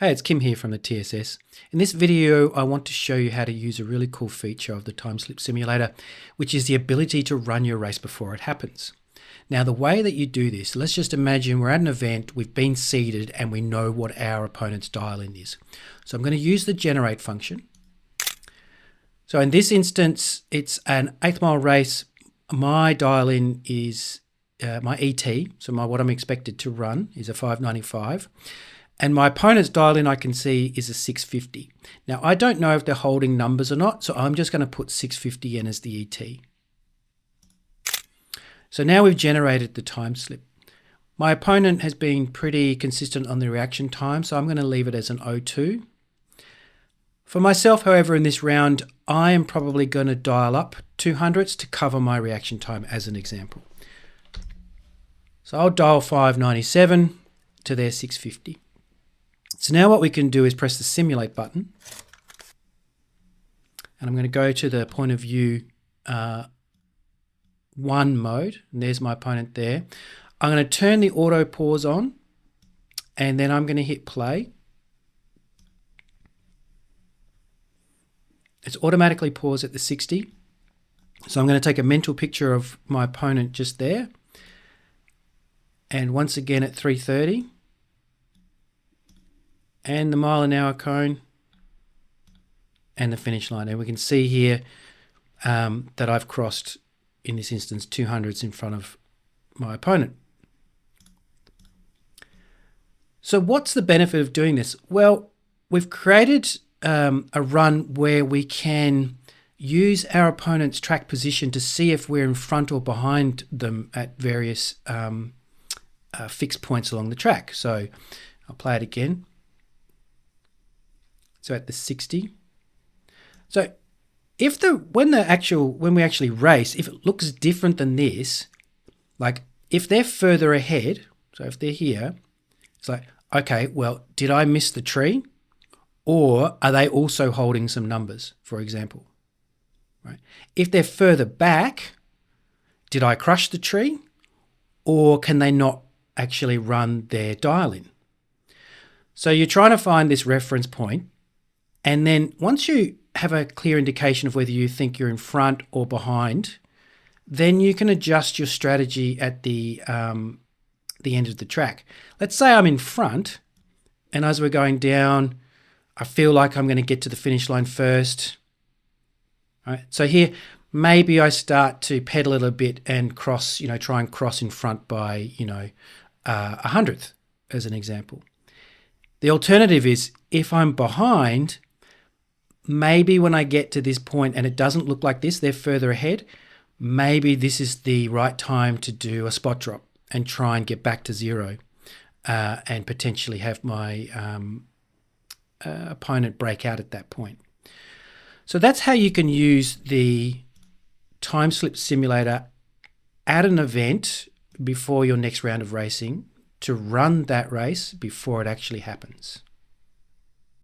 Hey, it's Kim here from the TSS. In this video, I want to show you how to use a really cool feature of the time slip simulator, which is the ability to run your race before it happens. Now, the way that you do this, let's just imagine we're at an event, we've been seeded, and we know what our opponent's dial-in is. So I'm going to use the generate function. So in this instance, it's an 8th mile race. My dial-in is my ET, so what I'm expected to run is a 595. And my opponent's dial-in I can see is a 650. Now, I don't know if they're holding numbers or not, so I'm just going to put 650 in as the ET. So now we've generated the time slip. My opponent has been pretty consistent on the reaction time, so I'm going to leave it as an 02. For myself, however, in this round, I am probably going to dial up 200ths to cover my reaction time as an example. So I'll dial 597 to their 650. So now what we can do is press the simulate button, and I'm going to go to the point of view 1 mode, and there's my opponent there. I'm going to turn the auto pause on, and then I'm going to hit play. It's automatically paused at the 60. So I'm going to take a mental picture of my opponent just there, and once again at 330. And the mile an hour cone and the finish line. And we can see here that I've crossed, in this instance, 200ths in front of my opponent. So what's the benefit of doing this? Well, we've created a run where we can use our opponent's track position to see if we're in front or behind them at various fixed points along the track. So I'll play it again. So at the 60. So if when we actually race, if it looks different than this, like if they're further ahead, so if they're here, it's like, okay, well, did I miss the tree? Or are they also holding some numbers, for example? Right? If they're further back, did I crush the tree? Or can they not actually run their dial-in? So you're trying to find this reference point. And then once you have a clear indication of whether you think you're in front or behind, then you can adjust your strategy at the end of the track. Let's say I'm in front, and as we're going down, I feel like I'm going to get to the finish line first. All right. So here, maybe I start to pedal a little bit and cross, try and cross in front by, 100th as an example. The alternative is if I'm behind, maybe when I get to this point and it doesn't look like this, they're further ahead, maybe this is the right time to do a spot drop and try and get back to zero and potentially have my opponent break out at that point. So that's how you can use the time slip simulator at an event before your next round of racing to run that race before it actually happens.